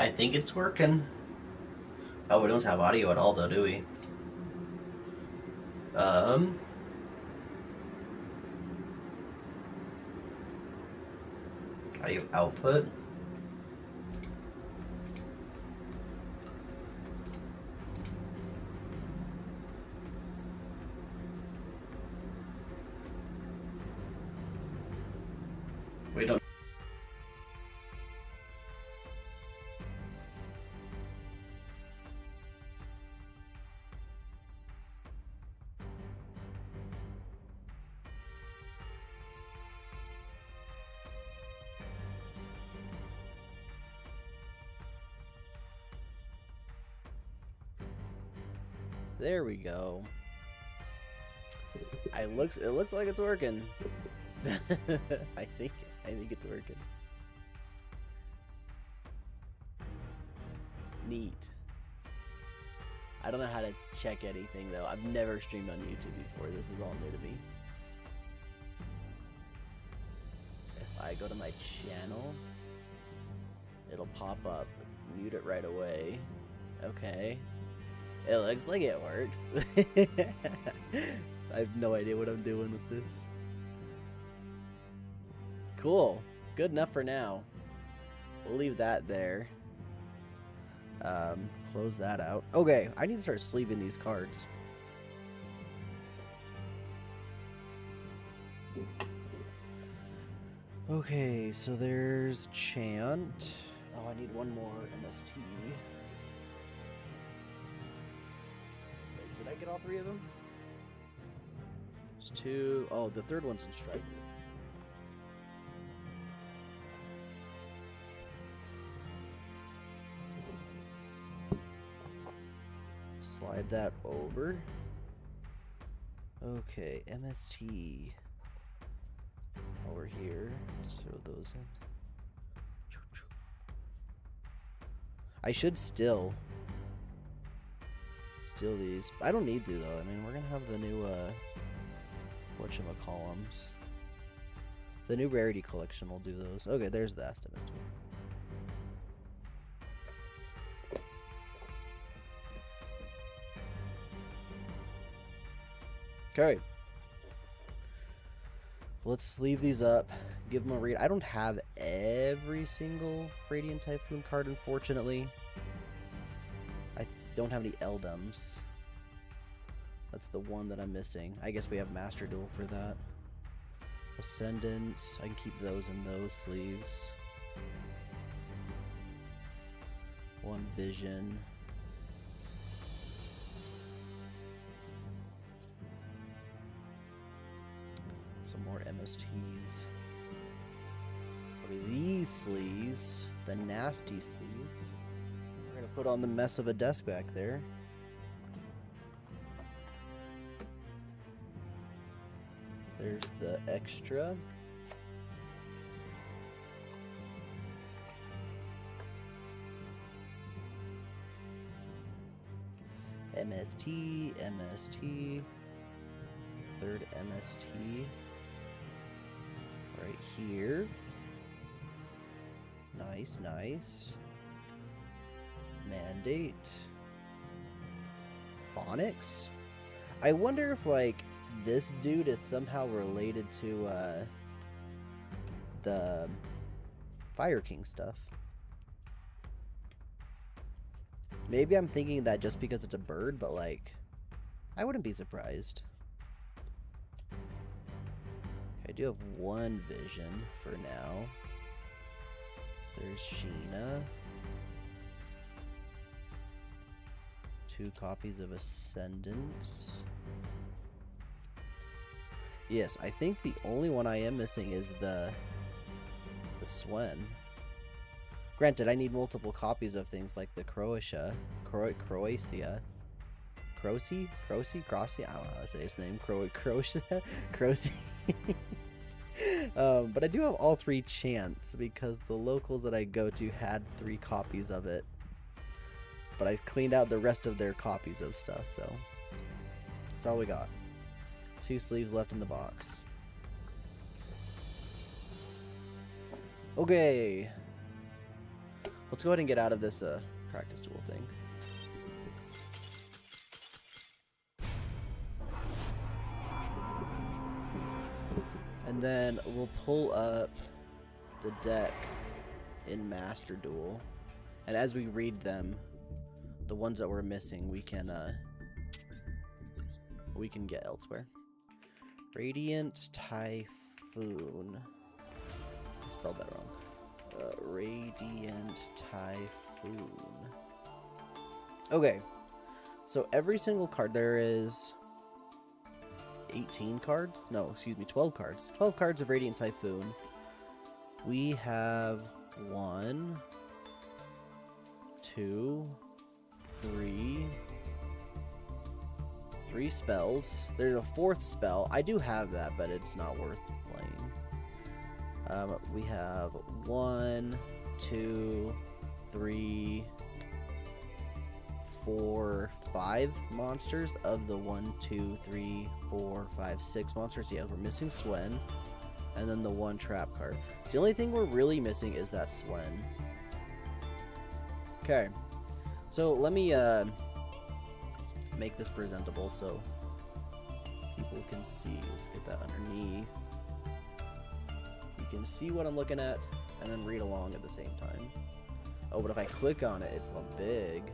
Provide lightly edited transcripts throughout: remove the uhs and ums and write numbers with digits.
I think it's working. Oh, we don't have audio at all, though, do we? Um. Audio output. We don't. There we go. It looks like it's working. I think it's working. Neat. I don't know how to check anything though. I've never streamed on YouTube before. This is all new to me. If I go to my channel, it'll pop up. Mute it right away. Okay. It looks like it works. I have no idea what I'm doing with this. Cool. Good enough for now. We'll leave that there. Close that out. Okay, I need to start sleeving these cards. Okay, so there's Chant. Oh, I need one more MST. Wait, did I get all three of them? There's two. Oh, the third one's in Striker. Slide that over. Okay, MST. Over here. Let's throw those in. I should steal these. I don't need to though. I mean, we're gonna have the new whatchamacallums. The new rarity collection will do those. Okay, there's the estimate. Okay. Let's sleeve these up. Give them a read. I don't have every single Radiant Typhoon card, unfortunately. I don't have any Eldums. That's the one that I'm missing. I guess we have Master Duel for that. Ascendant. I can keep those in those sleeves. One Vision. Some more MSTs. For these sleeves, the nasty sleeves, we're gonna put on the mess of a desk back there. There's the extra. MST, MST, third MST. Right here. Nice, nice. Mandate. Phonics? I wonder if, like, this dude is somehow related to, the Fire King stuff. Maybe I'm thinking that just because it's a bird, but, like, I wouldn't be surprised. I do have one Vision for now. There's Sheena. 2 copies of Ascendance. Yes, I think the only one I am missing is the Swen. Granted, I need multiple copies of things like the Croatia. Croatia. Croatia? I don't know how to say his name. Croatia? Croatia? But I do have all 3 chants because the locals that I go to had 3 copies of it. But I cleaned out the rest of their copies of stuff, so that's all we got. 2 sleeves left in the box. Okay. Let's go ahead and get out of this practice duel thing. And then we'll pull up the deck in Master Duel. And as we read them, the ones that we're missing, we can get elsewhere. Radiant Typhoon. I spelled that wrong. Radiant Typhoon. Okay. So every single card, there is 18 cards? No, excuse me, 12 cards. 12 cards of Radiant Typhoon. We have 1, 2, 3 spells. There's a 4th spell. I do have that, but it's not worth playing. We have 1, 2, 3, 4, 5 monsters of the 1, 2, 3, 4, 5, 6 monsters. Yeah, we're missing Swen. And then the 1 trap card. So the only thing we're really missing is that Swen. Okay. So let me make this presentable so people can see. Let's get that underneath. You can see what I'm looking at and then read along at the same time. Oh, but if I click on it, it's all big.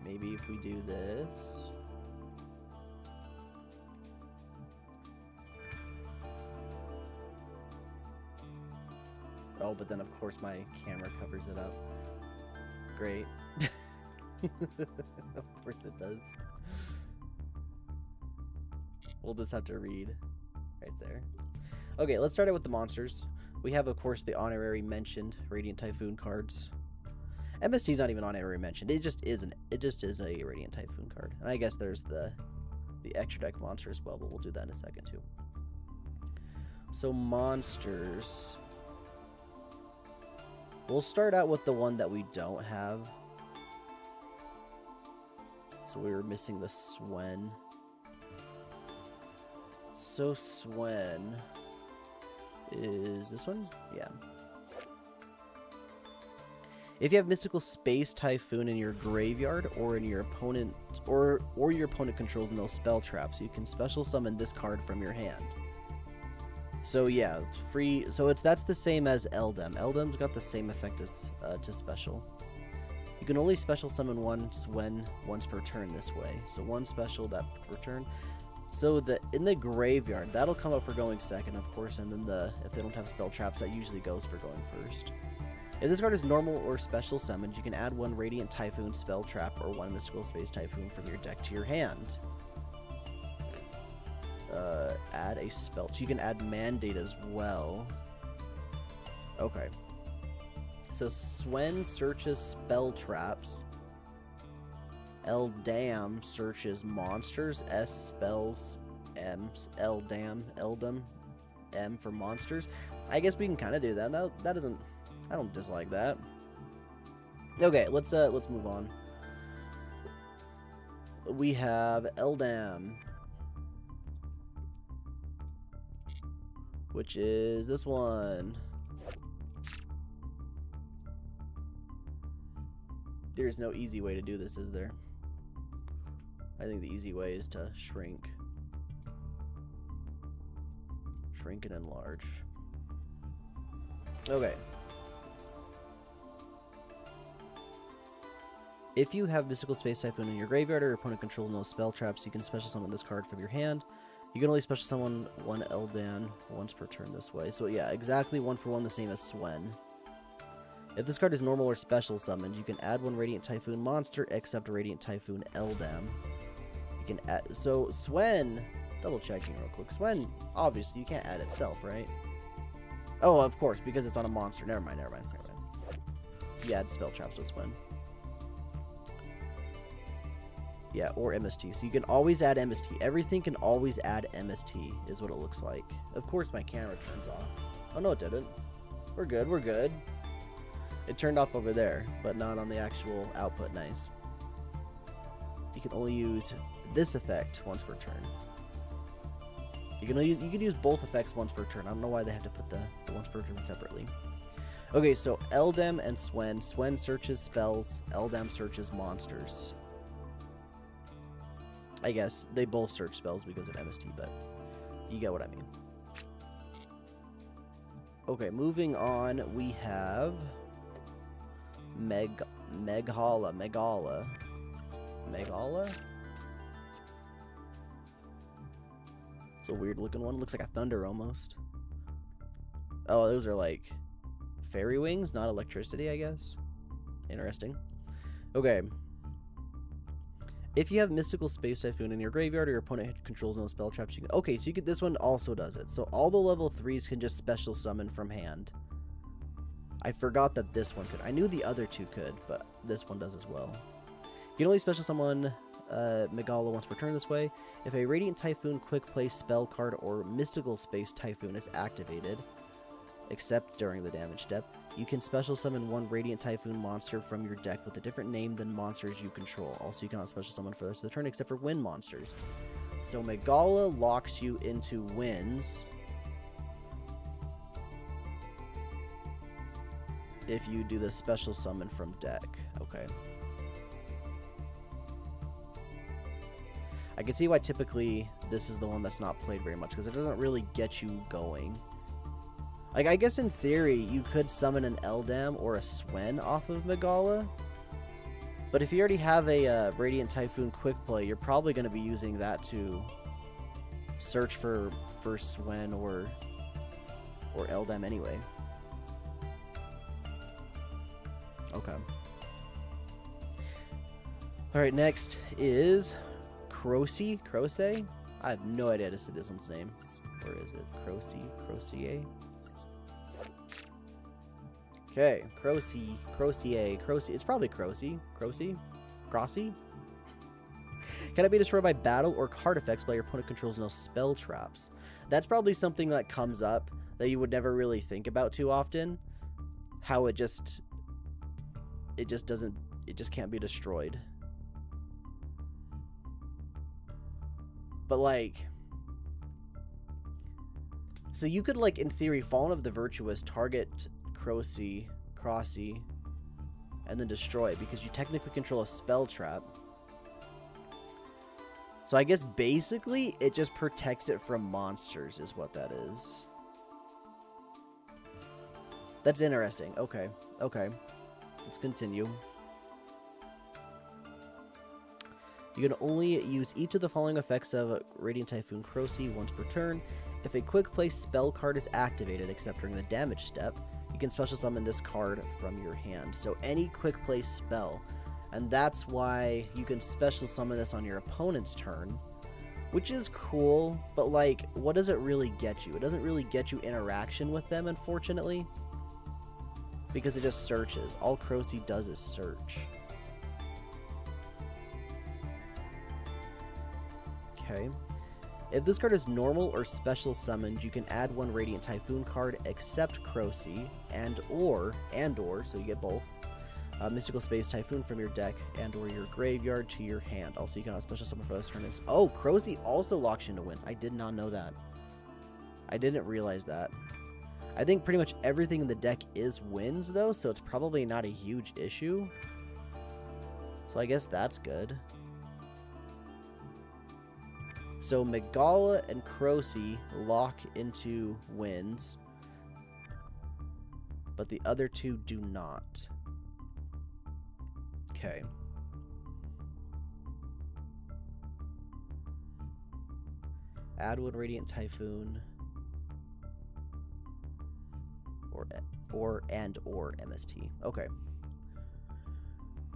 Maybe if we do this. Oh, but then of course my camera covers it up. Great. Of course it does. We'll just have to read right there. Okay, let's start out with the monsters. We have, of course, the honorary mentioned Radiant Typhoon cards. MST's not even honorary mentioned. It just is a Radiant Typhoon card. And I guess there's the extra deck monster as well, but we'll do that in a second too. So monsters. We'll start out with the one that we don't have. So we were missing the Swen. So Swen is this one? Yeah. If you have Mystical Space Typhoon in your graveyard or in your opponent or your opponent controls no spell traps, you can special summon this card from your hand. So yeah, it's free. So that's the same as Eldem. Eldem's got the same effect as to special. You can only special summon once per turn this way. So one special that per turn. So in the graveyard, that'll come up for going second, of course, and then if they don't have spell traps, that usually goes for going first. If this card is normal or special summoned, you can add 1 Radiant Typhoon spell trap or 1 Mystical Space Typhoon from your deck to your hand. Add a spell. So you can add Mandate as well. Okay. So Swen searches spell traps. Eldam searches monsters. S spells M. Eldam. M for monsters. I guess we can kind of do that. That doesn't. I don't dislike that. Okay, let's move on. We have Eldam, which is this one. There's no easy way to do this, is there? I think the easy way is to shrink and enlarge. Okay. If you have Mystical Space Typhoon in your graveyard or your opponent controls no spell traps, you can special summon this card from your hand. You can only special summon 1 Eldan once per turn this way. So yeah, exactly 1 for 1, the same as Swen. If this card is normal or special summoned, you can add 1 Radiant Typhoon monster except Radiant Typhoon Eldam. You can add... So Swen... Double checking real quick. Swen, obviously, you can't add itself, right? Oh, of course, because it's on a monster. Never mind. You add spell traps with Swen. Yeah, or MST. So you can always add MST. Everything can always add MST, is what it looks like. Of course, my camera turns off. Oh, no, it didn't. We're good. It turned off over there, but not on the actual output. Nice. You can only use this effect once per turn. You can use both effects once per turn. I don't know why they have to put the once per turn separately. Okay, so Eldam and Swen. Swen searches spells, Eldam searches monsters. I guess they both search spells because of MST, but you get what I mean. Okay, moving on, we have Megala. It's a weird looking one. Looks like a thunder almost. Oh, those are like fairy wings, not electricity, I guess. Interesting. Okay. If you have Mystical Space Typhoon in your graveyard or your opponent controls no spell traps, you can... Okay, so you could... This one also does it. So all the level 3s can just special summon from hand. I forgot that this one could. I knew the other two could, but this one does as well. You can only special summon Megala once per turn this way. If a Radiant Typhoon Quick Play spell card or Mystical Space Typhoon is activated, except during the damage step, you can special summon one Radiant Typhoon monster from your deck with a different name than monsters you control. Also, you cannot special summon for the rest of the turn except for wind monsters. So Megala locks you into winds if you do the special summon from deck. Okay. I can see why typically this is the one that's not played very much, because it doesn't really get you going. Like, I guess in theory, you could summon an Eldam or a Swen off of Megala. But if you already have a Radiant Typhoon Quick Play, you're probably going to be using that to search for Swen or Eldam anyway. Okay. Alright, next is Crosey? I have no idea how to say this one's name. Or is it Crosier? Okay, Crosier. It's probably Crosey. Crossy? Can it be destroyed by battle or card effects by your opponent controls no spell traps? That's probably something that comes up that you would never really think about too often. How it just can't be destroyed. But like, so you could, like, in theory, Fallen of the Virtuous, target Crossy, and then destroy it because you technically control a spell trap. So I guess basically it just protects it from monsters is what that is. That's interesting. Okay. Let's continue. You can only use each of the following effects of Radiant Typhoon Crosey once per turn. If a quick play spell card is activated, except during the damage step, you can special summon this card from your hand. So any quick play spell. And that's why you can special summon this on your opponent's turn, which is cool, but like, what does it really get you? It doesn't really get you interaction with them, unfortunately, because it just searches. All Crosey does is search. Okay. If this card is normal or special summoned, you can add one Radiant Typhoon card except Crosey and or, so you get both, Mystical Space Typhoon from your deck and or your graveyard to your hand. Also, you cannot special summon for those turns. Oh, Crosey also locks you into winds. I did not know that. I didn't realize that. I think pretty much everything in the deck is winds, though, so it's probably not a huge issue. So I guess that's good. So Megala and Crosey lock into winds, but the other two do not. Okay. Add one Radiant Typhoon or MST. Okay.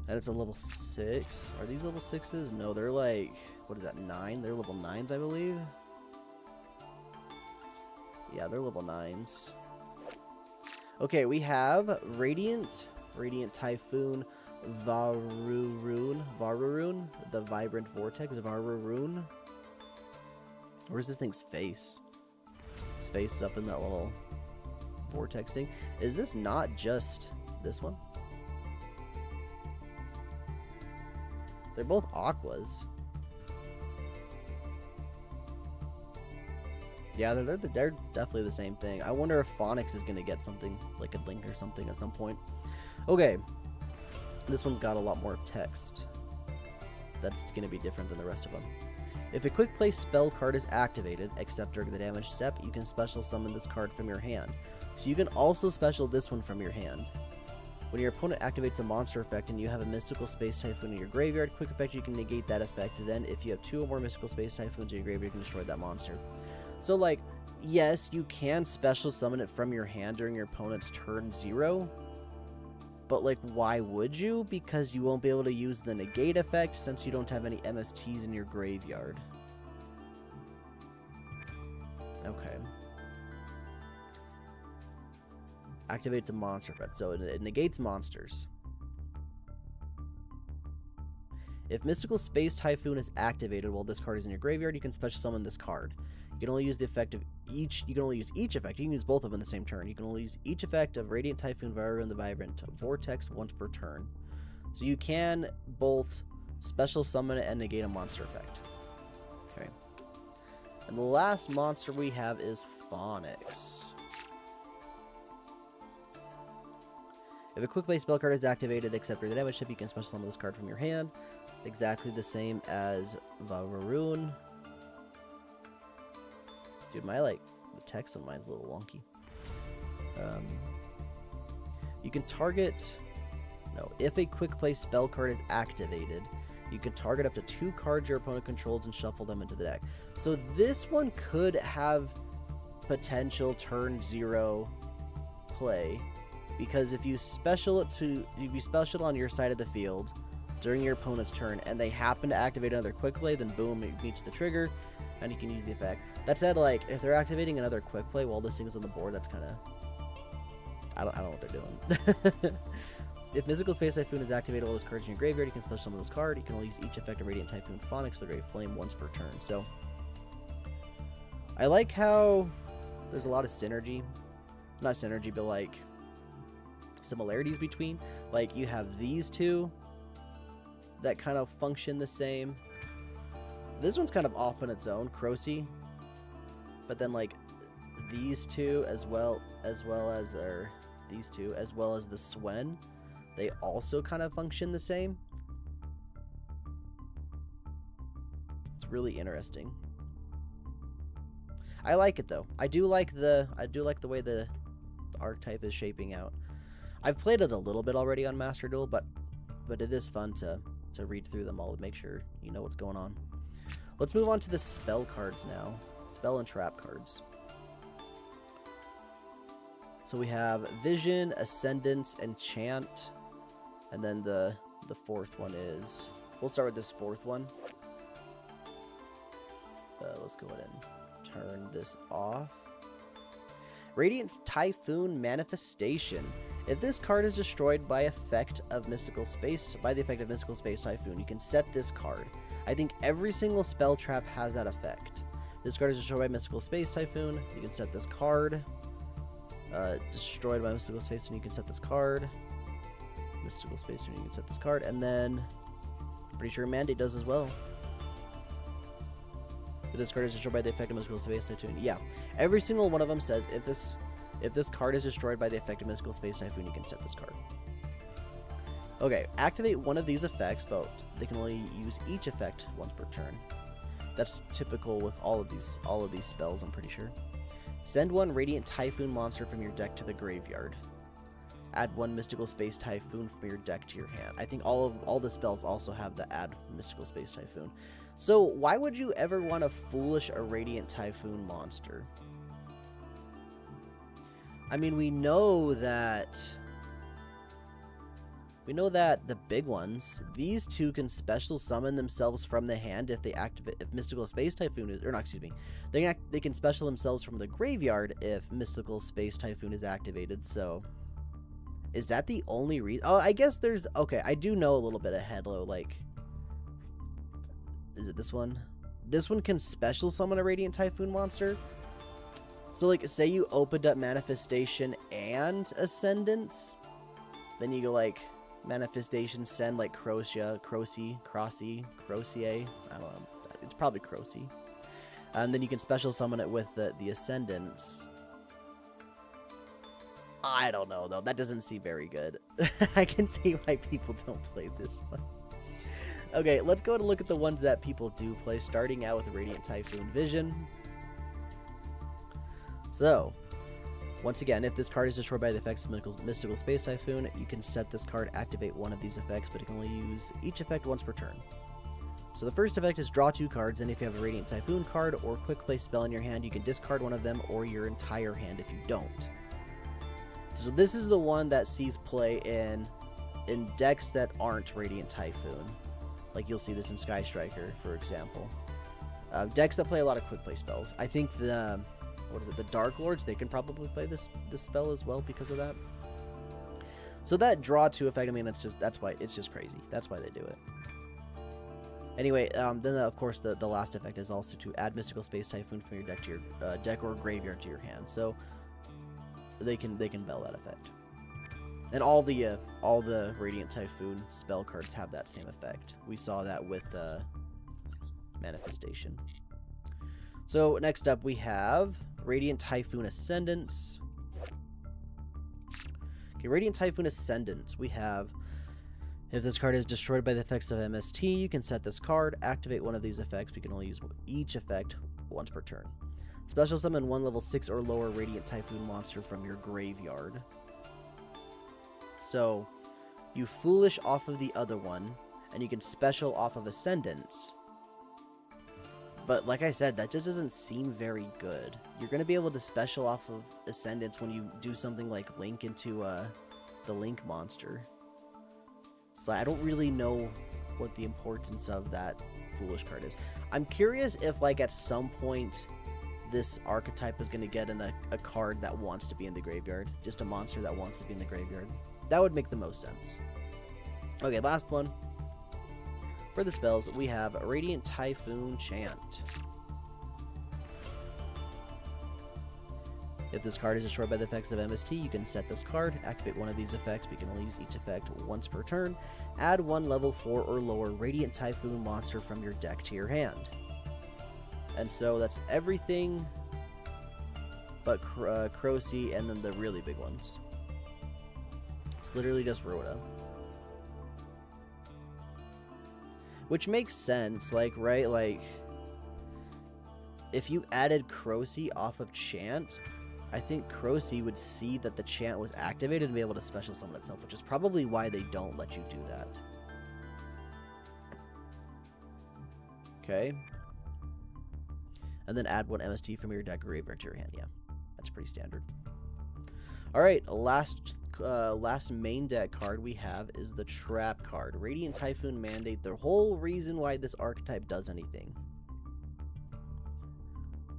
And it's a level 6. Are these level 6s? No, they're like, what is that, 9? They're level 9s, I believe. Yeah, they're level 9s. Okay, we have Radiant Typhoon Varurune, the Vibrant Vortex, Varurune. Where's this thing's face? Its face is up in that little vortex thing. Is this not just this one? They're both Aquas. Yeah, they're definitely the same thing. I wonder if Phonics is gonna get something like a link or something at some point. Okay, this one's got a lot more text. That's gonna be different than the rest of them. If a quick play spell card is activated, except during the damage step, you can special summon this card from your hand. So you can also special this one from your hand. When your opponent activates a monster effect and you have a Mystical Space Typhoon in your graveyard, quick effect, you can negate that effect. Then, if you have 2 or more Mystical Space Typhoons in your graveyard, you can destroy that monster. So, like, yes, you can special summon it from your hand during your opponent's turn 0. But, like, why would you? Because you won't be able to use the negate effect since you don't have any MSTs in your graveyard. Okay. Activates a monster effect, so it negates monsters. If Mystical Space Typhoon is activated while this card is in your graveyard, you can special summon this card. You can only use the effect of each. You can only use each effect. You can use both of them in the same turn. You can only use each effect of Radiant Typhoon, Viral, and the Vibrant Vortex once per turn. So you can both special summon and negate a monster effect. Okay. And the last monster we have is Phonics. If a quick play spell card is activated, except for the damage tip, you can special summon this card from your hand. Exactly the same as Vavaroon. Dude, the text on mine's a little wonky. You can target... No, if a quick play spell card is activated, you can target up to 2 cards your opponent controls and shuffle them into the deck. So this one could have potential turn 0 play. Because if you special it on your side of the field during your opponent's turn and they happen to activate another quick play, then boom, it meets the trigger and you can use the effect. That said, like, if they're activating another quick play while this thing is on the board, that's kind of... I don't know what they're doing. If Mystical Space Typhoon is activated while this card's in your graveyard, you can special summon this card. You can only use each effect of Radiant Typhoon, Phonics, or Great Flame once per turn. So, I like how there's a lot of synergy. Not synergy, but like similarities between. Like, you have these two that kind of function the same. This one's kind of off on its own, Crocy. But then, like, these two as well as these two, as well as the Swen, they also kind of function the same. It's really interesting. I like it though. I do like the way the archetype is shaping out. I've played it a little bit already on Master Duel, but it is fun to read through them all to make sure you know what's going on. Let's move on to the spell cards now. Spell and trap cards. So we have Vision, Ascendance, Enchant, and then the fourth one is... We'll start with this fourth one. Let's go ahead and turn this off. Radiant Typhoon Manifestation. If this card is destroyed by the effect of Mystical Space Typhoon, you can set this card. I think every single spell trap has that effect. This card is destroyed by Mystical Space Typhoon, you can set this card. Destroyed by Mystical Space Typhoon, you can set this card. Mystical Space Typhoon, you can set this card, and then I'm pretty sure Mandate does as well. If this card is destroyed by the effect of Mystical Space Typhoon, yeah, every single one of them says if this card is destroyed by the effect of Mystical Space Typhoon, you can set this card. Okay, activate one of these effects, but they can only use each effect once per turn. That's typical with all of these spells, I'm pretty sure. Send one Radiant Typhoon monster from your deck to the graveyard. Add one Mystical Space Typhoon from your deck to your hand. I think all the spells also have the add Mystical Space Typhoon. So why would you ever want to foolish a Radiant Typhoon monster? I mean, we know that the big ones, these two can special summon themselves from the hand if they activate, if Mystical Space Typhoon is, or not, excuse me, they can special themselves from the graveyard if Mystical Space Typhoon is activated. So is that the only reason? Oh, I guess there's, okay, I do know a little bit ahead though, like, is it this one? This one can special summon a Radiant Typhoon monster. So, like, say you opened up Manifestation and Ascendance, then you go, like, Manifestation, send, like, Crocy, I don't know, it's probably Crocy. Then you can special summon it with the Ascendants. I don't know, though. That doesn't seem very good. I can see why people don't play this one. Okay, let's go and look at the ones that people do play, starting out with Radiant Typhoon Vision. So, once again, if this card is destroyed by the effects of Mystical Space Typhoon, you can set this card, activate one of these effects, but it can only use each effect once per turn. So the first effect is draw 2 cards, and if you have a Radiant Typhoon card or Quick Play spell in your hand, you can discard one of them or your entire hand if you don't. So this is the one that sees play in decks that aren't Radiant Typhoon. Like you'll see this in Sky Striker, for example. Decks that play a lot of Quick Play spells. I think the Dark Lords, they can probably play this spell as well because of that. So that draw 2 effect, I mean, it's just crazy. That's why they do it. Anyway, then of course the last effect is also to add Mystical Space Typhoon from your deck to your deck or graveyard to your hand. So they can bell that effect. And all the Radiant Typhoon spell cards have that same effect. We saw that with Manifestation. So next up we have Radiant Typhoon Ascendants. Okay, Radiant Typhoon Ascendants. We have, if this card is destroyed by the effects of MST, you can set this card, activate one of these effects. We can only use each effect once per turn. Special summon 1 level 6 or lower Radiant Typhoon monster from your graveyard. So, you Foolish off of the other one, and you can special off of Ascendants. But like I said, that just doesn't seem very good. You're going to be able to special off of Ascendants when you do something like Link into the Link monster. So I don't really know what the importance of that Foolish card is. I'm curious if, like, at some point this archetype is going to get in a card that wants to be in the graveyard. Just a monster that wants to be in the graveyard. That would make the most sense. Okay, last one. For the spells, we have Radiant Typhoon Chant. If this card is destroyed by the effects of MST, you can set this card, activate one of these effects. We can only use each effect once per turn. Add 1 level 4 or lower Radiant Typhoon monster from your deck to your hand. And so that's everything but Crocy and then the really big ones. It's literally just Rhoda. Which makes sense, like, right? Like, if you added Crocy off of Chant, I think Crocy would see that the Chant was activated and be able to special summon itself, which is probably why they don't let you do that. Okay. And then add 1 MST from your deck or graveyard to your hand. Yeah, that's pretty standard. Alright, last main deck card we have is the Trap card. Radiant Typhoon Mandate, the whole reason why this archetype does anything.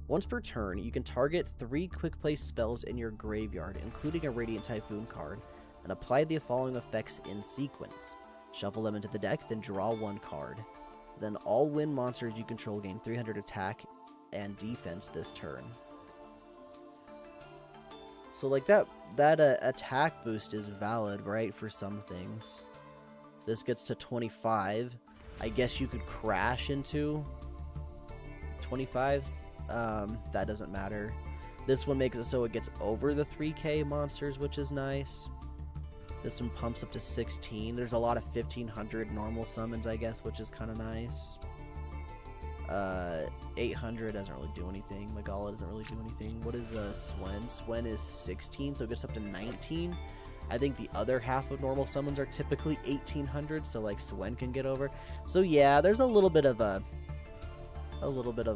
Once per turn, you can target 3 quick play spells in your graveyard, including a Radiant Typhoon card, and apply the following effects in sequence. Shuffle them into the deck, then draw 1 card. Then all wind monsters you control gain 300 attack and defense this turn. So like that attack boost is valid, right, for some things. This gets to 25. I guess you could crash into 25s. That doesn't matter. This one makes it so it gets over the 3k monsters, which is nice. This one pumps up to 16. There's a lot of 1500 normal summons, I guess, which is kind of nice. 800 doesn't really do anything. Magala doesn't really do anything. What is Swen? Swen is 16, so it gets up to 19. I think the other half of normal summons are typically 1800, so like Swen can get over. So yeah, there's a little bit of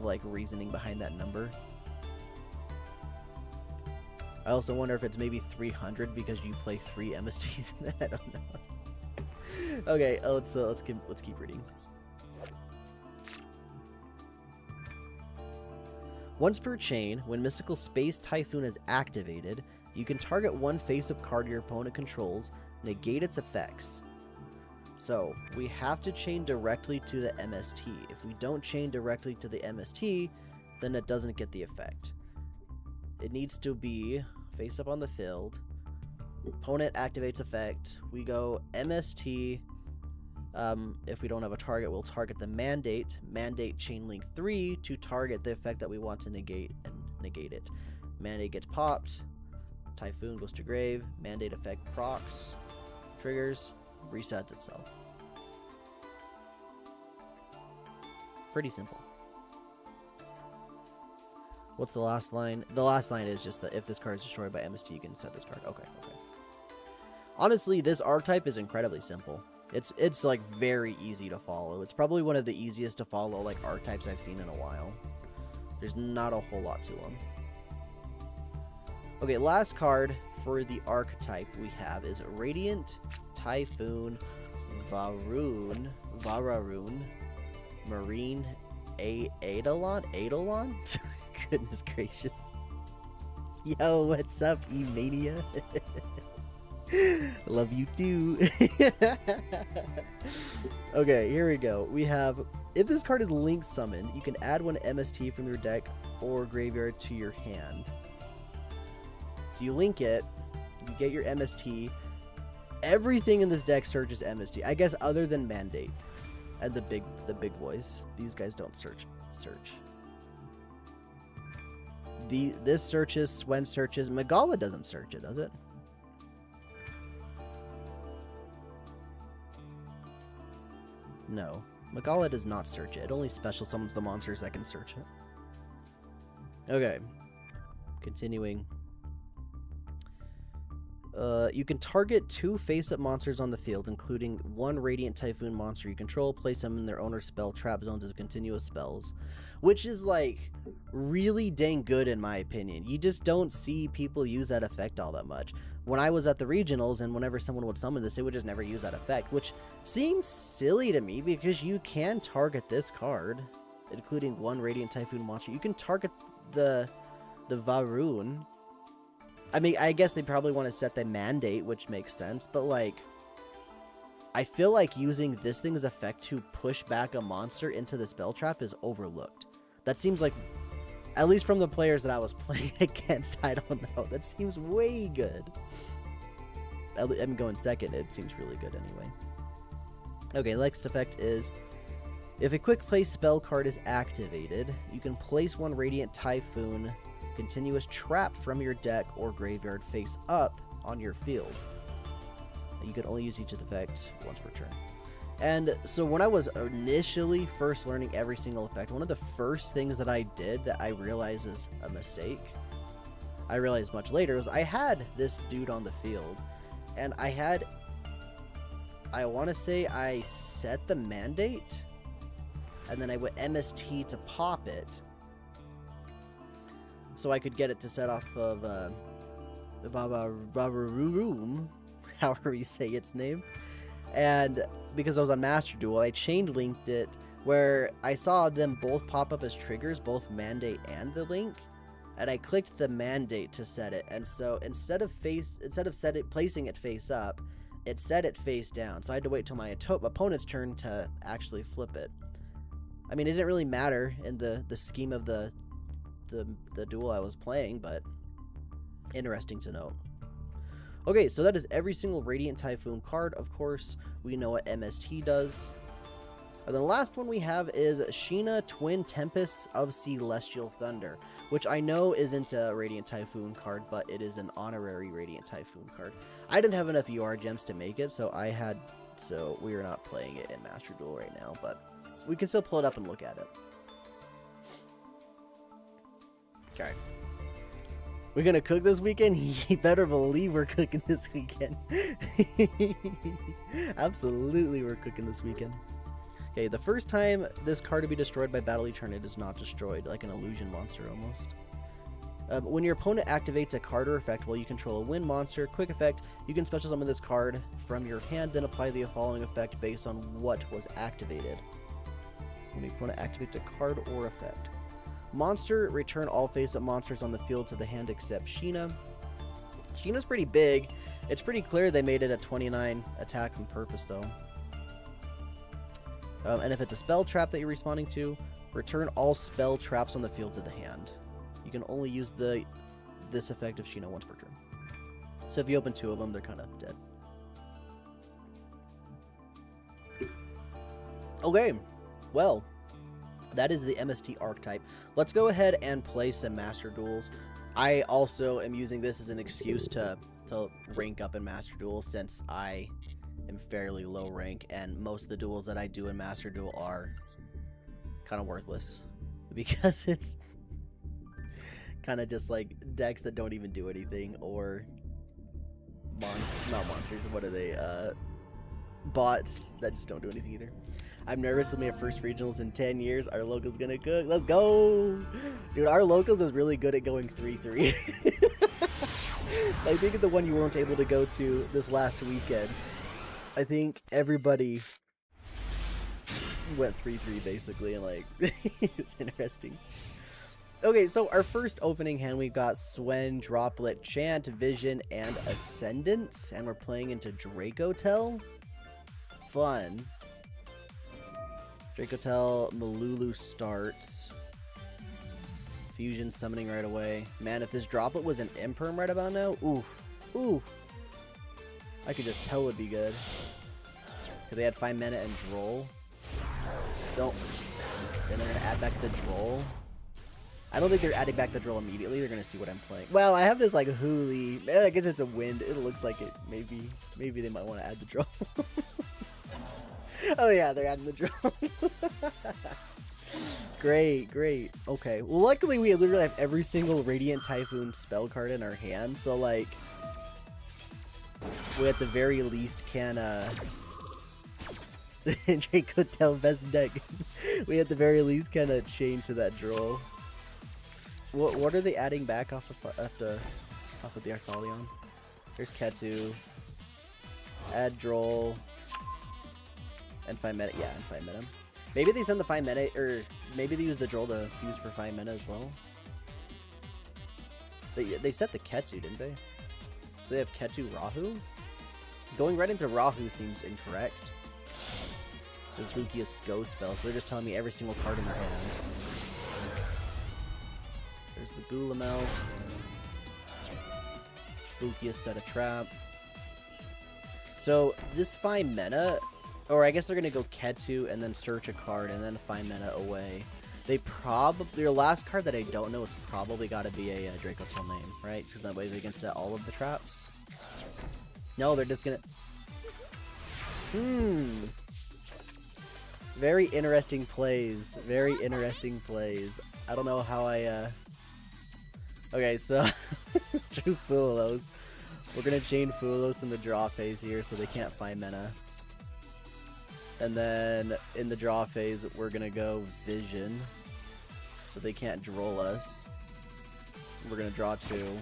like reasoning behind that number. I also wonder if it's maybe 300 because you play 3 MSTs in that. I don't know. Okay, let's keep reading. Once per chain, when Mystical Space Typhoon is activated, you can target 1 face-up card your opponent controls, negate its effects. So, we have to chain directly to the MST. If we don't chain directly to the MST, then it doesn't get the effect. It needs to be face-up on the field. Opponent activates effect. We go MST, If we don't have a target, we'll target the mandate. Mandate chain link 3 to target the effect that we want to negate and negate it. Mandate gets popped. Typhoon goes to grave. Mandate effect procs. Triggers. Resets itself. Pretty simple. What's the last line? The last line is just that if this card is destroyed by MST, you can set this card. Okay. Honestly, this archetype is incredibly simple. It's like very easy to follow. It's probably one of the easiest to follow like archetypes I've seen in a while. There's not a whole lot to them. Okay, last card for the archetype we have is Radiant Typhoon Vararoon Marine Eidolon? Goodness gracious. Yo, what's up, E-Mania? Love you too. Okay, here we go. We have, if this card is link summoned, you can add one MST from your deck or graveyard to your hand. So you link it, you get your MST. Everything in this deck searches MST, I guess, other than Mandate and the big boys. These guys don't search. This searches, Swen searches. Megala doesn't search it, does it? No, Megala does not search it. It only special summons the monsters that can search it. Okay, continuing. You can target 2 face-up monsters on the field, including 1 Radiant Typhoon monster you control. Place them in their owner's spell trap zones as continuous spells, which is like really dang good in my opinion. You just don't see people use that effect all that much. When I was at the regionals and whenever someone would summon this, they would just never use that effect, which seems silly to me because you can target this card, including 1 Radiant Typhoon monster. You can target the Vararoon. I mean, I guess they probably want to set the mandate, which makes sense, but like, I feel like using this thing's effect to push back a monster into the spell trap is overlooked. That seems like, at least from the players that I was playing against, I don't know. That seems way good. I'm going second. It seems really good anyway. Okay, next effect is, if a quick play spell card is activated, you can place 1 Radiant Typhoon continuous trap from your deck or graveyard face up on your field. You can only use each of the effects once per turn. And so when I was initially first learning every single effect, one of the first things that I did that I realized is a mistake, I realized much later, was I had this dude on the field, and I want to say I set the mandate, and then I went MST to pop it, so I could get it to set off of Vararoon, however you say its name. And because I was on Master Duel, I chain linked it where I saw them both pop up as triggers, both Mandate and the link, and I clicked the Mandate to set it. And so instead of placing it face up, it set it face down. So I had to wait till my opponent's turn to actually flip it. I mean, it didn't really matter in the scheme of the duel I was playing, but interesting to note. Okay, so that is every single Radiant Typhoon card. Of course, we know what MST does. And the last one we have is Sheena Twin Tempests of Celestial Thunder, which I know isn't a Radiant Typhoon card, but it is an honorary Radiant Typhoon card. I didn't have enough UR gems to make it, so we are not playing it in Master Duel right now, but we can still pull it up and look at it. Okay. We're gonna cook this weekend? You better believe we're cooking this weekend. Absolutely, we're cooking this weekend. Okay, the first time this card to be destroyed by Battle Eternal, it is not destroyed, like an illusion monster almost. When your opponent activates a card or effect while you control a wind monster, quick effect, you can special summon this card from your hand, then apply the following effect based on what was activated. When your opponent activates a card or effect. Monster, return all face-up monsters on the field to the hand except Sheena. Sheena's pretty big. It's pretty clear they made it a 29 attack on purpose, though. And if it's a spell trap that you're responding to, return all spell traps on the field to the hand. You can only use this effect of Sheena once per turn. So if you open 2 of them, they're kind of dead. Okay, well, that is the MST archetype. Let's go ahead and play some Master Duels. I also am using this as an excuse to rank up in Master Duels, since I am fairly low rank, and most of the duels that I do in Master Duel are kind of worthless, because it's kind of just like decks that don't even do anything, or not monsters, what are they, bots that just don't do anything either. I'm nervous with my first regionals in 10 years. Our local's gonna cook. Let's go! Dude, our locals is really good at going 3-3. I think the one you weren't able to go to this last weekend, I think everybody went 3-3 basically, and like, it's interesting. Okay, so our first opening hand, we've got Swen, Droplet, Chant, Vision, and Ascendant, and we're playing into Dracotel. Fun. Dracotel, Malulu starts. Fusion summoning right away. Man, if this Droplet was an Imperm right about now, ooh, ooh. I could just tell it would be good. Because they had 5 mana and Droll. Don't. Then they're going to add back the Droll. I don't think they're adding back the Droll immediately. They're going to see what I'm playing. Well, I have this like Hooli. I guess it's a wind. It looks like it. Maybe they might want to add the Droll. Oh yeah, they're adding the Droll. Great, great. Okay. Well, luckily we literally have every single Radiant Typhoon spell card in our hand, so like we at the very least can Dracotel best deck. We at the very least can change to that Droll. What are they adding back off of the Arthalion? There's Ketu. Add Droll. And 5 mana. Yeah, and 5 mana. Maybe they send the 5 mana, or maybe they use the Droll to fuse for 5 mana as well. They set the Ketu, didn't they? So they have Ketu Rahu? Going right into Rahu seems incorrect. This Lucius Ghost spell, so they're just telling me every single card in their hand. There's the Gulamel. Lucius set a trap. So this 5 mana, or I guess they're gonna go Ketu and then search a card and then 5 mana away. They probably, their last card that I don't know is probably got to be a Dracotel name, right? Because that way they can set all of the traps. No, they're just gonna. Very interesting plays. Very interesting plays. I don't know how I. Okay, so True Fulos. We're gonna chain Fulos in the draw phase here, so they can't find mana. And then in the draw phase, we're gonna go Vision, so they can't Droll us. We're gonna draw 2.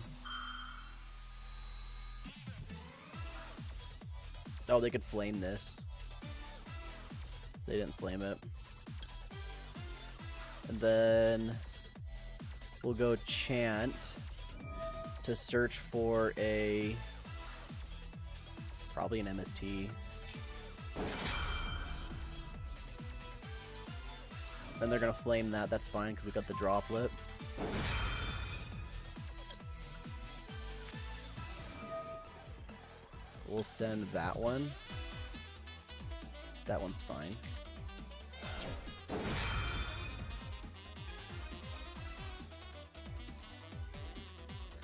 Oh, they could flame this. They didn't flame it. And then we'll go Chant to search for a probably an MST. Then they're gonna flame that. That's fine because we got the Droplet. We'll send that one. That one's fine.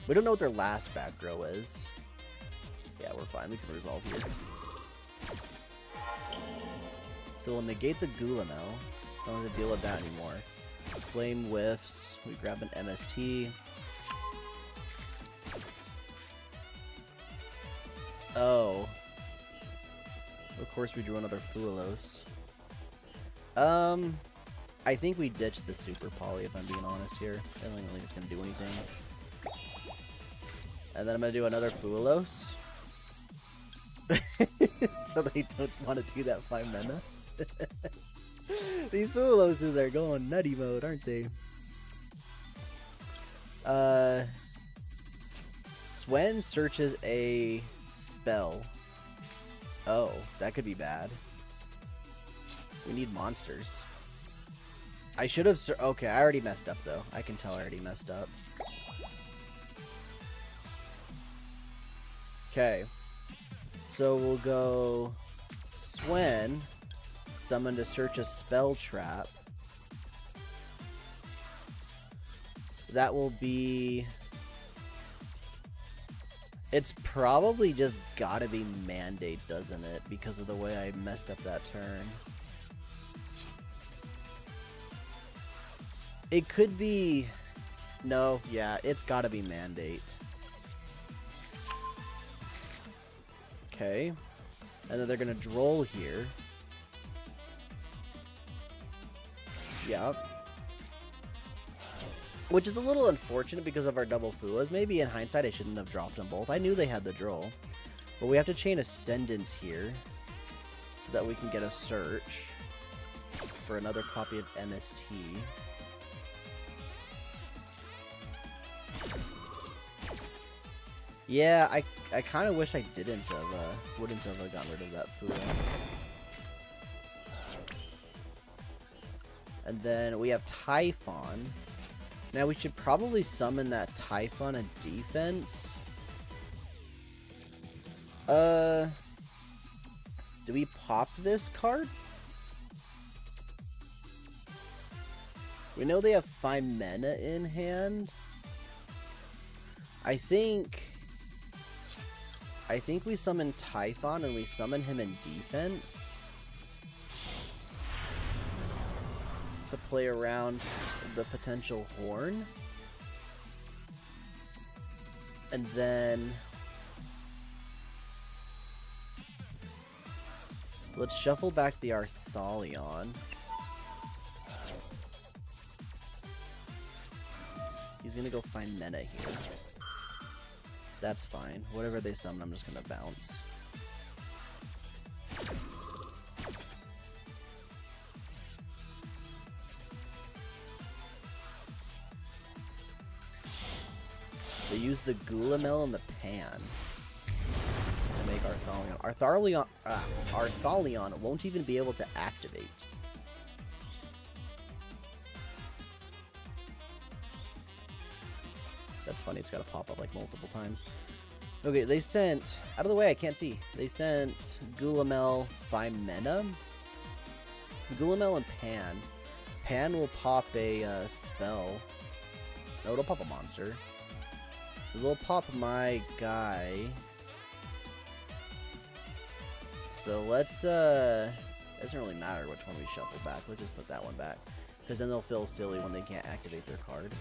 We don't know what their last back row is. Yeah, we're fine. We can resolve here. So we'll negate the Gulamel. Don't have to deal with that anymore. Flame whiffs. We grab an MST. Oh. Of course we drew another Fulos. I think we ditched the Super Poly, if I'm being honest here. I don't think it's going to do anything. And then I'm going to do another Fulos. So they don't want to do that 5 mana. These Fuloses are going nutty mode, aren't they? Swen searches a spell. Oh, that could be bad. We need monsters. I should have... Okay, I already messed up, though. I can tell I already messed up. Okay. So we'll go Swen, summon to search a spell trap. That will be... It's probably just gotta be Mandate, doesn't it? Because of the way I messed up that turn. It could be... No, yeah, it's gotta be Mandate. Okay. And then they're gonna Droll here. Yep. Which is a little unfortunate because of our double Fuas. Maybe in hindsight I shouldn't have dropped them both. I knew they had the Droll. But we have to chain Ascendance here. So that we can get a search. For another copy of MST. Yeah, I kind of wish I wouldn't have gotten rid of that Fua. And then we have Typhon. Now we should probably summon that Typhon in defense. Do we pop this card? We know they have 5 mana in hand. I think we summon Typhon and we summon him in defense. To play around the potential Horn. And then... let's shuffle back the Arthalion. He's gonna go find mana here. That's fine. Whatever they summon, I'm just gonna bounce. They use the Gulamel and the Pan to make Arthalion. Arthalion won't even be able to activate. That's funny, it's gotta pop up like multiple times. Okay, they sent... out of the way, I can't see. They sent Gulamel 5 mana. Gulamel and Pan. Pan will pop a spell. No, it'll pop a monster. So they'll pop my guy. So let's, it doesn't really matter which one we shuffle back. Let's just put that one back. Because then they'll feel silly when they can't activate their card.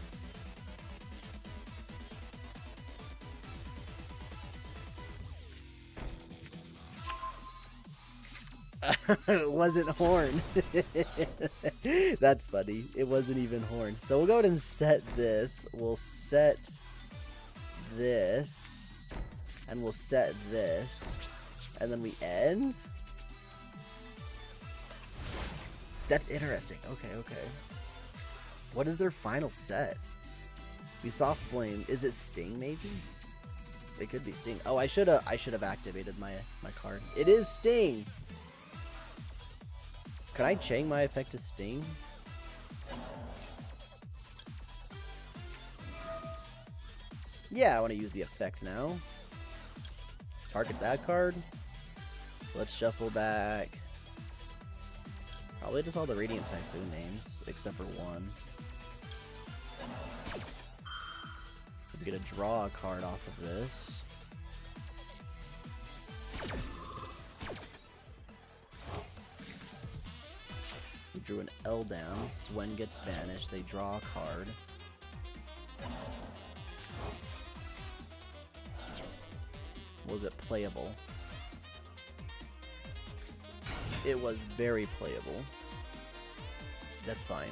It wasn't Horn. That's funny. It wasn't even Horn. So we'll go ahead and set this. We'll set this. And we'll set this. And then we end. That's interesting. Okay, okay. What is their final set? We saw Flame. Is it Sting maybe? It could be Sting. Oh, I should have activated my card. It is Sting. Can I change my effect to Sting? Yeah, I want to use the effect now. Target that card. Let's shuffle back. Probably just all the Radiant Typhoon names, except for one. We're gonna draw a card off of this. We drew an L down. Swen gets banished. They draw a card. Was it playable? It was very playable. That's fine.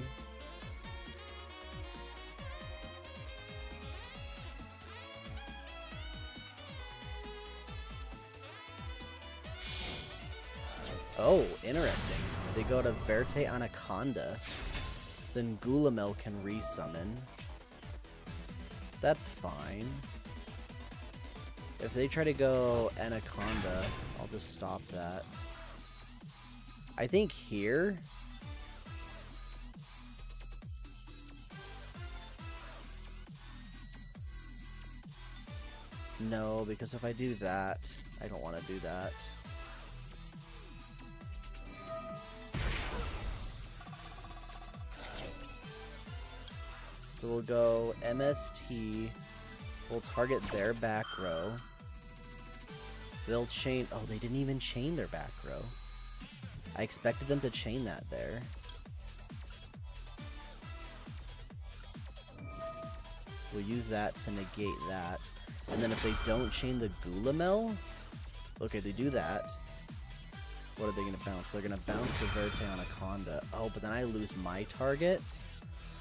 Oh, interesting. They go to Verte Anaconda. Then Gulamel can resummon. That's fine. If they try to go Anaconda, I'll just stop that. I think here... No, because if I do that, I don't want to do that. So we'll go MST. We'll target their back row. They'll chain... Oh, they didn't even chain their back row. I expected them to chain that there. We'll use that to negate that. And then if they don't chain the Gulamel... Okay, they do that. What are they going to bounce? They're going to bounce the Verte Anaconda. Oh, but then I lose my target.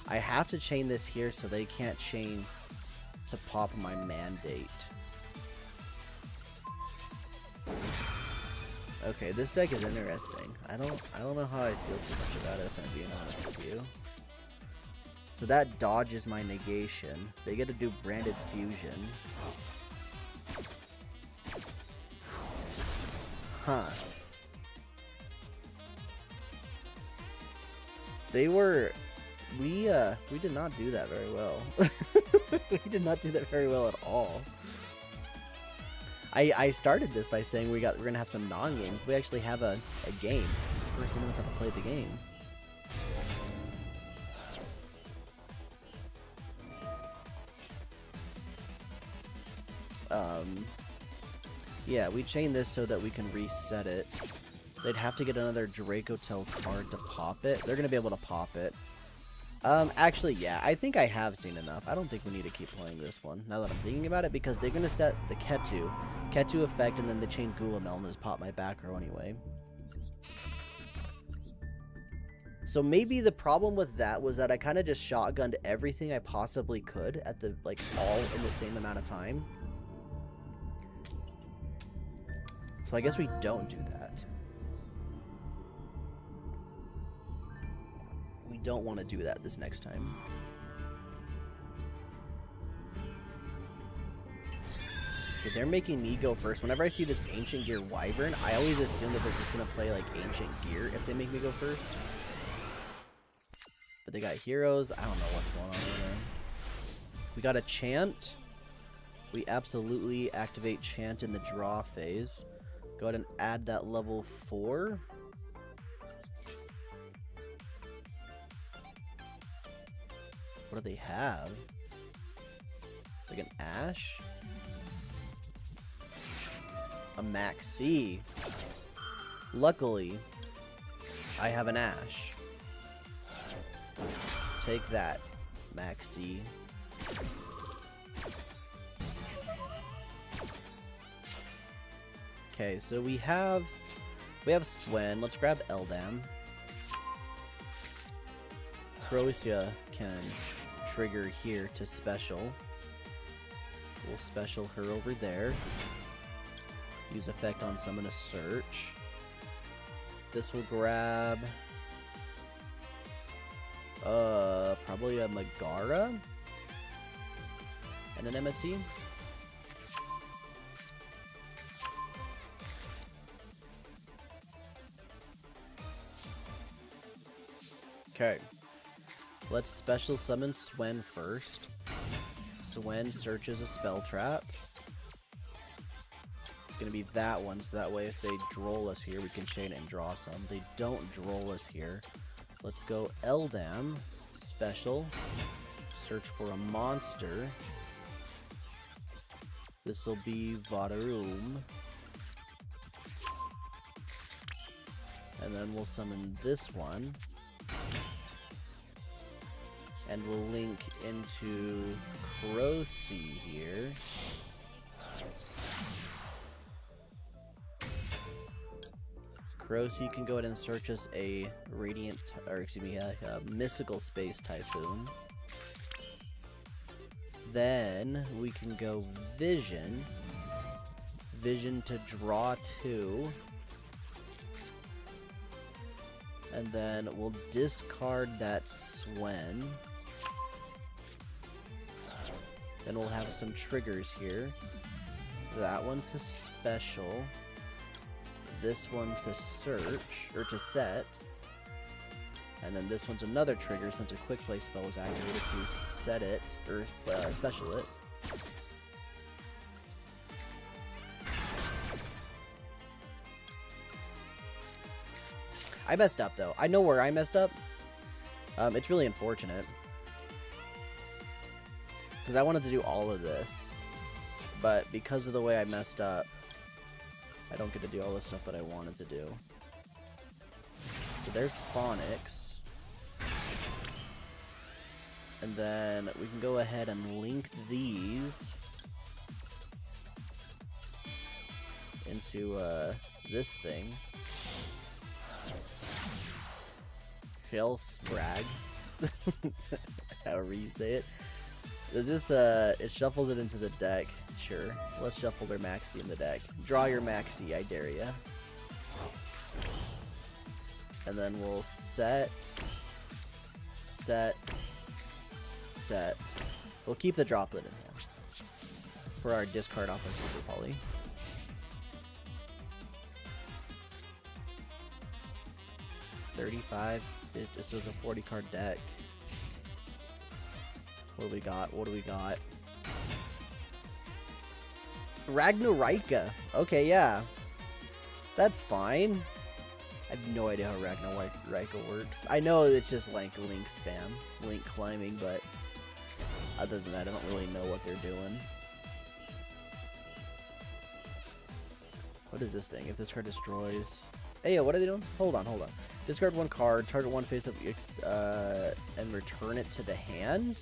I have to chain this here so they can't chain to pop my Mandate. Okay, this deck is interesting. I don't know how I feel too much about it, if I'm being honest with you. So that dodges my negation. They get to do Branded Fusion. Huh. They were... We did not do that very well. We did not do that very well at all. I started this by saying we're gonna have some non-games. We actually have a game. This person knows how to play the game. Yeah, we chain this so that we can reset it. They'd have to get another Dracotel card to pop it. They're gonna be able to pop it. Actually, yeah, I think I have seen enough. I don't think we need to keep playing this one, now that I'm thinking about it, because they're gonna set the Ketu effect, and then they chain Gulamel and just pop my back row anyway. So maybe the problem with that was that I kind of just shotgunned everything I possibly could at the, like, all in the same amount of time. So I guess we don't do that. We don't want to do that this next time. Okay, they're making me go first. Whenever I see this Ancient Gear Wyvern, I always assume that they're just going to play, like, Ancient Gear if they make me go first. But they got heroes. I don't know what's going on over there. We got a Chant. We absolutely activate Chant in the draw phase. Go ahead and add that level 4. What do they have? Like an Ash? A Maxi. Luckily, I have an Ash. Take that, Maxi. Okay, so we have Swen. Let's grab Eldam. Croatia can trigger here to special. We'll special her over there. Use effect on summon a search. This will grab probably a Megara and an MST. Okay, let's special summon Swen first. Swen searches a spell trap. It's gonna be that one, so that way if they droll us here, we can chain it and draw some. They don't droll us here. Let's go Eldam, special, search for a monster. This will be Vadarum. And then we'll summon this one. And we'll link into Croatia here. Croatia can go ahead and search us a mystical space Typhoon. Then we can go Vision. Vision to draw 2. And then we'll discard that Swen. Then we'll have some triggers here. That one to special. This one to search, or to set. And then this one's another trigger since a quick play spell is activated to set it, or special it. I messed up though. I know where I messed up. It's really unfortunate. Because I wanted to do all of this. But because of the way I messed up, I don't get to do all the stuff that I wanted to do. So there's phonics. And then we can go ahead and link these into this thing. Shell Sprag. However you say it. Does this, it shuffles it into the deck. Sure. Let's shuffle their Maxi in the deck. Draw your Maxi, I dare ya. And then we'll set. We'll keep the droplet in hand for our discard off of Super Poly. $35. This was a 40 card deck. What do we got? What do we got? Ragnarika. Okay, yeah. That's fine. I have no idea how Ragnarika works. I know it's just like link spam, link climbing, but other than that, I don't really know what they're doing. What is this thing? If this card destroys... Hey, what are they doing? Hold on. Discard one card, target one face up, and return it to the hand?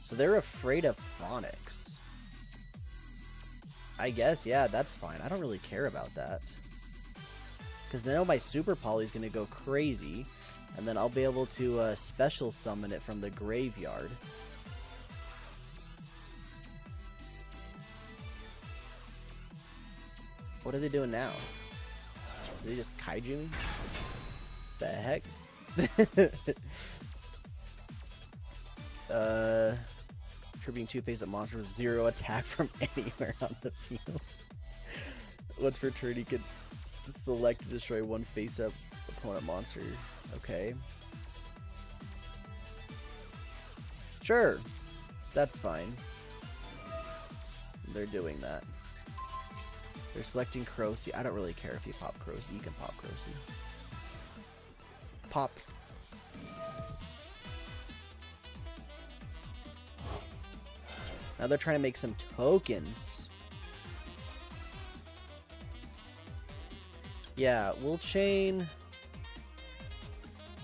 So they're afraid of phonics. I guess, yeah, that's fine. I don't really care about that. Because now my Super Poly's going to go crazy, and then I'll be able to special summon it from the graveyard. What are they doing now? Are they just kaiju me? The heck? Tripping 2 face-up monster with 0 attack from anywhere on the field. Once per turn, you could select to destroy 1 face-up opponent monster. Okay. Sure. That's fine. They're doing that. They're selecting Crocy. I don't really care if you pop Crocy. You can pop Crocy. Pop. Now they're trying to make some tokens. Yeah, we'll chain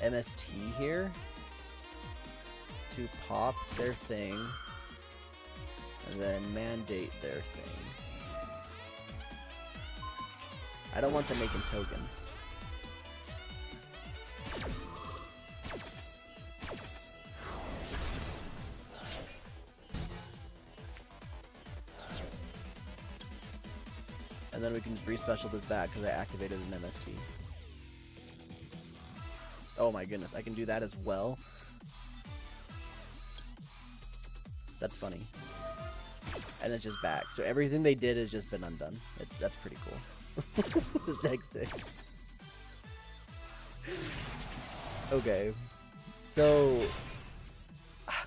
MST here to pop their thing and then mandate their thing. I don't want them making tokens. And then we can just respecial this back because I activated an MST. Oh my goodness, I can do that as well. That's funny. And it's just back. So everything they did has just been undone. That's pretty cool. This deck's sick. Okay. So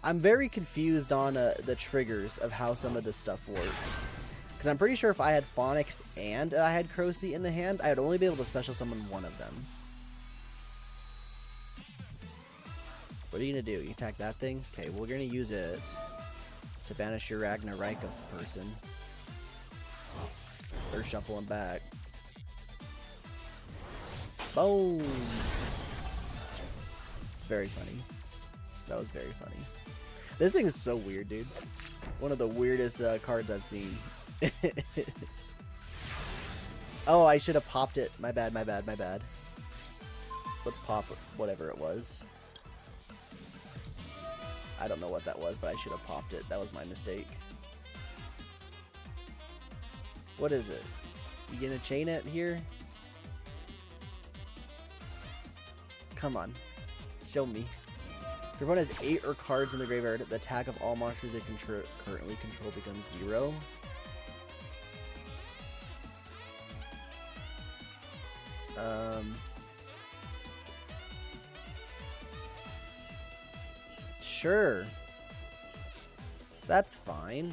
I'm very confused on the triggers of how some of this stuff works. Because I'm pretty sure if I had Phonics and I had Crocy in the hand, I would only be able to special summon one of them. What are you going to do? You attack that thing? Okay, well, we're going to use it to banish your Ragnarika person. They're shuffling back. Boom! It's very funny. That was very funny. This thing is so weird, dude. One of the weirdest cards I've seen. Oh, I should have popped it. My bad, my bad, my bad. Let's pop whatever it was. I don't know what that was, but I should have popped it. That was my mistake. What is it? You gonna chain it here? Come on. Show me. If your opponent has 8 or cards in the graveyard, the attack of all monsters they currently control becomes 0. Sure. That's fine.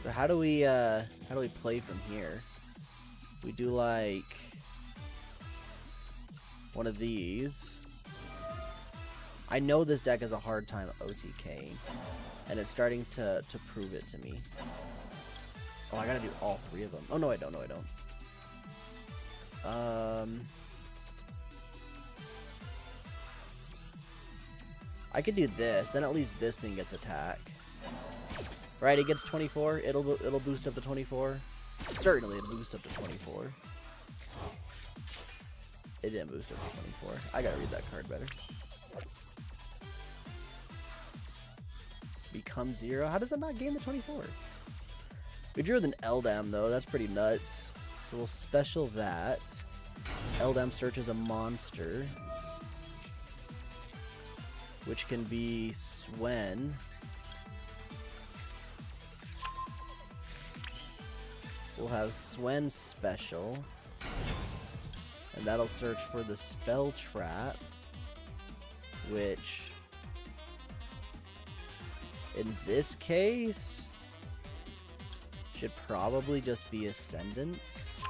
So how do we play from here? We do like one of these. I know this deck has a hard time OTKing, and it's starting to prove it to me. Oh, I gotta do all three of them. Oh no, I don't. No, I don't. I could do this. Then at least this thing gets attack. Right, it gets 24. It'll boost up to 24. Certainly, it'll boost up to 24. It didn't boost up to 24. I gotta read that card better. Become 0. How does it not gain the 24? We drew with an Eldam though. That's pretty nuts. So we'll special that. Eldam searches a monster, which can be Swen. We'll have Swen special, and that'll search for the spell trap, which in this case should probably just be Ascendance.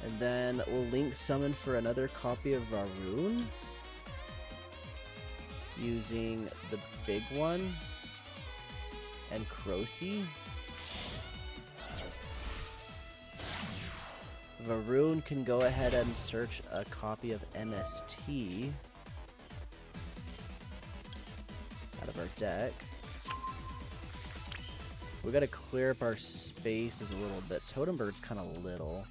And then we'll link summon for another copy of Varun using the big one and Crocy. Varun can go ahead and search a copy of MST out of our deck. We gotta clear up our spaces a little bit. Totem Bird's kind of little,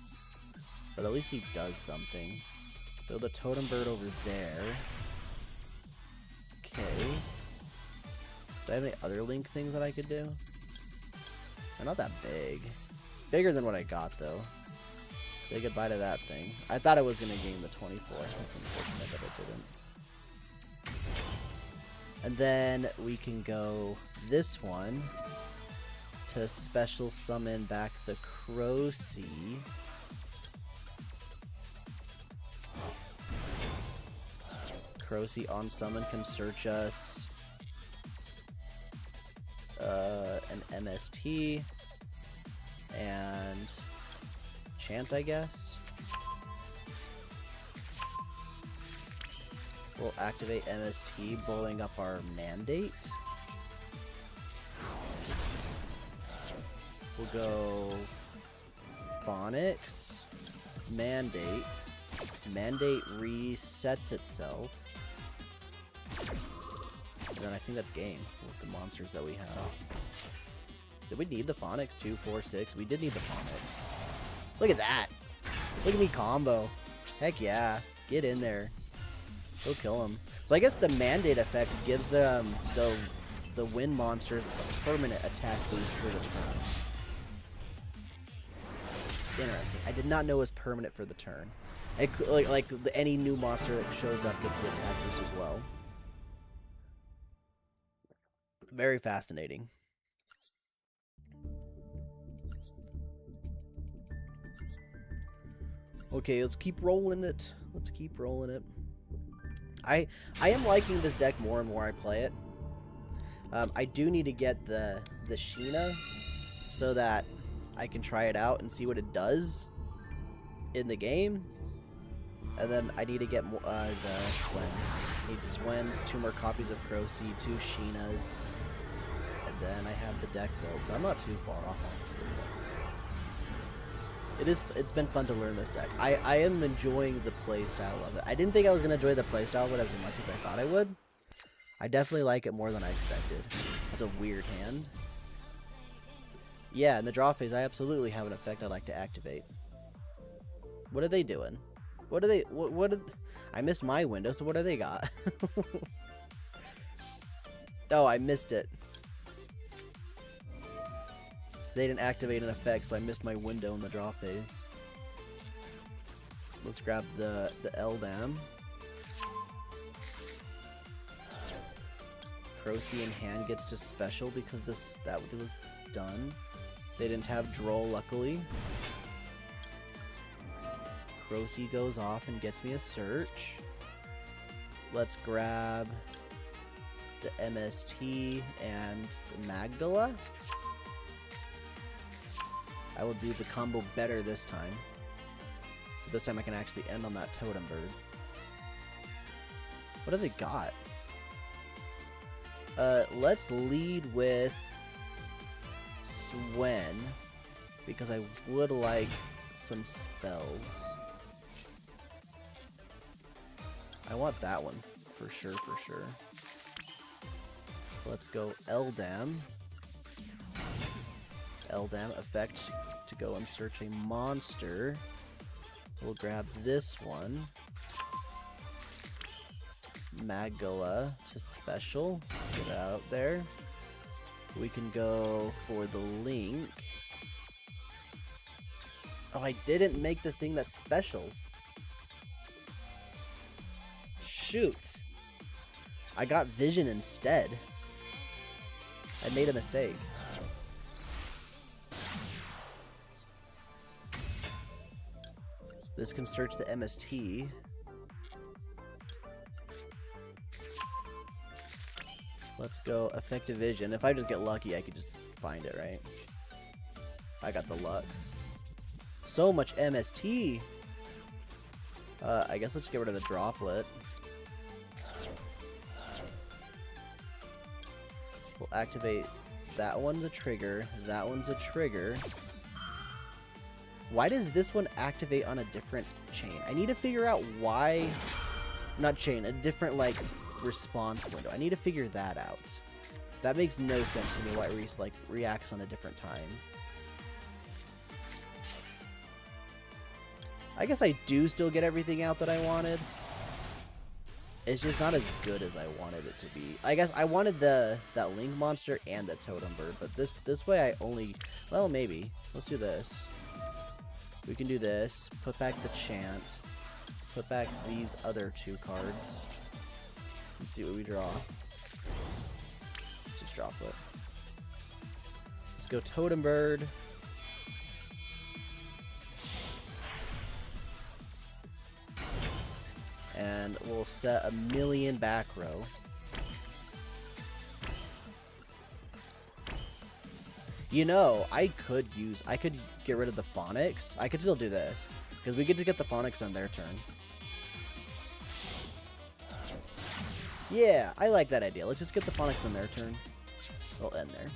but at least he does something. Build a Totem Bird over there. Okay. Do I have any other link things that I could do? They're not that big. Bigger than what I got, though. Say goodbye to that thing. I thought I was going to gain the 24. That's unfortunate that it didn't. And then we can go this one to special summon back the Crocy. Crocy on summon can search us an MST and chant, I guess. We'll activate MST, blowing up our mandate. We'll go Phonics, mandate. Mandate resets itself. And then I think that's game with the monsters that we have. Did we need the Phonics? 2, 4, 6. We did need the Phonics. Look at that. Look at me combo. Heck yeah. Get in there. Go kill him. So I guess the mandate effect gives them the wind monsters a permanent attack boost for the turn. Interesting. I did not know it was permanent for the turn. It, like any new monster that shows up gets the attack boost as well. Very fascinating. Okay, let's keep rolling it. Let's keep rolling it. I am liking this deck more and more I play it. I do need to get the Sheena so that I can try it out and see what it does in the game. And then I need to get more, the Swens. Need Swens, 2 more copies of Crocy, 2 Sheenas, and then I have the deck built. So I'm not too far off, honestly. It's been fun to learn this deck. I am enjoying the playstyle of it. I didn't think I was going to enjoy the playstyle of it as much as I thought I would. I definitely like it more than I expected. That's a weird hand. Yeah, in the draw phase, I absolutely have an effect I'd like to activate. What are they doing? What are they... What did... I missed my window, so what do they got? Oh, I missed it. They didn't activate an effect, so I missed my window in the draw phase. Let's grab the Eldam. Crocy in hand gets to special because that was done. They didn't have Droll, luckily. Crocy goes off and gets me a search. Let's grab the MST and the Magdala. I will do the combo better this time. So this time I can actually end on that Totem Bird. What have they got? Let's lead with Swen, because I would like some spells. I want that one, for sure, for sure. Let's go Eldam. Eldam effect to go and search a monster. We'll grab this one. Magdala to special. Get out there. We can go for the Link. Oh, I didn't make the thing that specials. Shoot. I got Vision instead. I made a mistake. This can search the MST. Let's go Effective Vision. If I just get lucky, I could just find it, right? I got the luck. So much MST! I guess let's get rid of the Droplet. We'll activate that one's a trigger, that one's a trigger. Why does this one activate on a different chain? I need to figure out why... Not chain, a different, like, response window. I need to figure that out. That makes no sense to me why it reacts on a different time. I guess I do still get everything out that I wanted. It's just not as good as I wanted it to be. I guess I wanted that Link monster and the Totem Bird, but this way I only... Well, maybe. Let's do this. We can do this. Put back the Chant. Put back these other two cards. And see what we draw. Just Droplet. Let's go Totem Bird. And we'll set a million back row. You know, I could get rid of the Phonics. I could still do this, because we get to get the Phonics on their turn. Yeah, I like that idea. Let's just get the Phonics on their turn. We'll end there.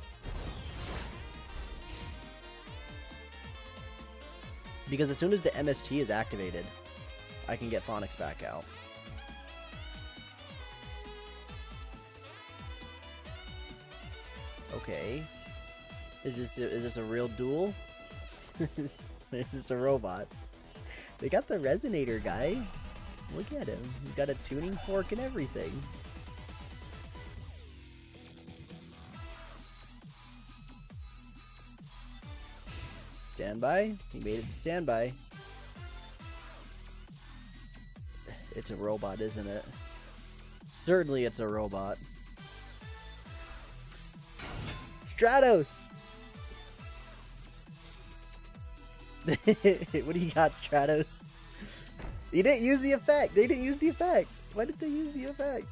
Because as soon as the MST is activated, I can get Phonics back out. Okay. Is this a real duel? It's just a robot. They got the Resonator guy. Look at him. He's got a tuning fork and everything. Standby. He made it to standby. It's a robot, isn't it? Certainly it's a robot. Stratos! What do you got, Stratos? You didn't use the effect! They didn't use the effect! Why did they use the effect?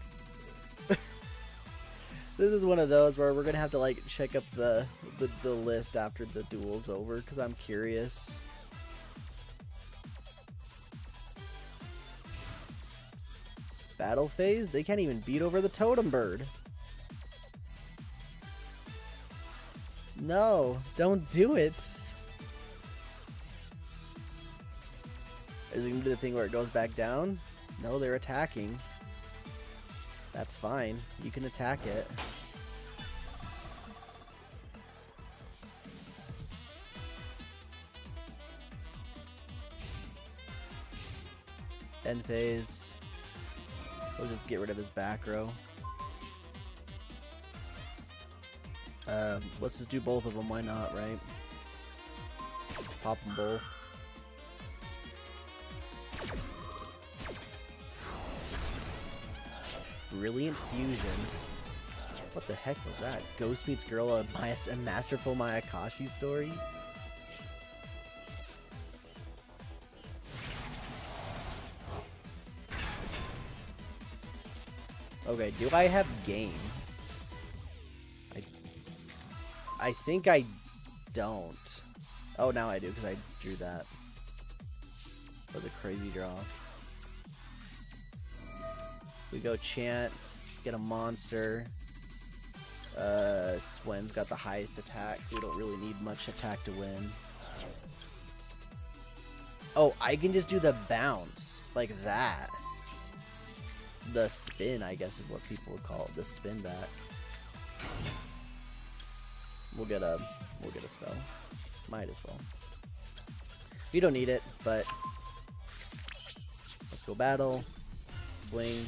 This is one of those where we're gonna have to like check up the list after the duel's over, because I'm curious. Battle phase? They can't even beat over the Totem Bird. No, don't do it. Is it gonna do the thing where it goes back down? No, they're attacking. That's fine. You can attack it. End phase. We'll just get rid of his back row. Let's just do both of them. Why not, right? Pop them both. Brilliant Fusion. What the heck was that? Ghost meets Girl, a masterful Mayakashi story? Okay, do I have game? I think I don't. Oh, now I do because I drew that. That was a crazy draw. We go chant, get a monster. Swen's got the highest attack, so we don't really need much attack to win. Oh, I can just do the bounce like that. The spin, I guess, is what people would call it. The spin back. We'll get a spell. Might as well. You don't need it, but let's go battle. Swing.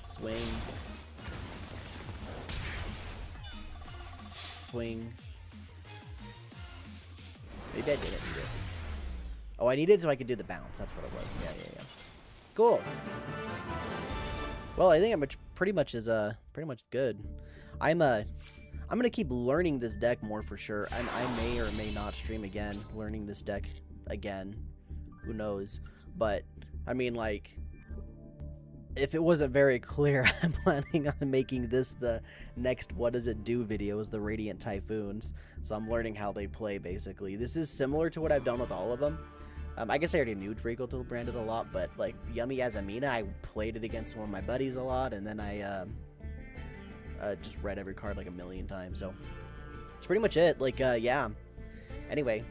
Swing. Swing. Maybe I didn't need it. Oh, I needed it so I could do the bounce. That's what it was. Yeah. Cool. Well, I think I'm pretty much good. I'm gonna keep learning this deck more for sure, and I may or may not stream again learning this deck again. Who knows? But I mean, like, if it wasn't very clear, I'm planning on making this the next What Does It Do videos, the Radiant Typhoons. So I'm learning how they play, basically. This is similar to what I've done with all of them. I guess I already knew Draco branded a lot, but like Yummy as Amina, I played it against one of my buddies a lot, and then I just read every card like a million times. So that's pretty much it. Like, yeah. Anyway.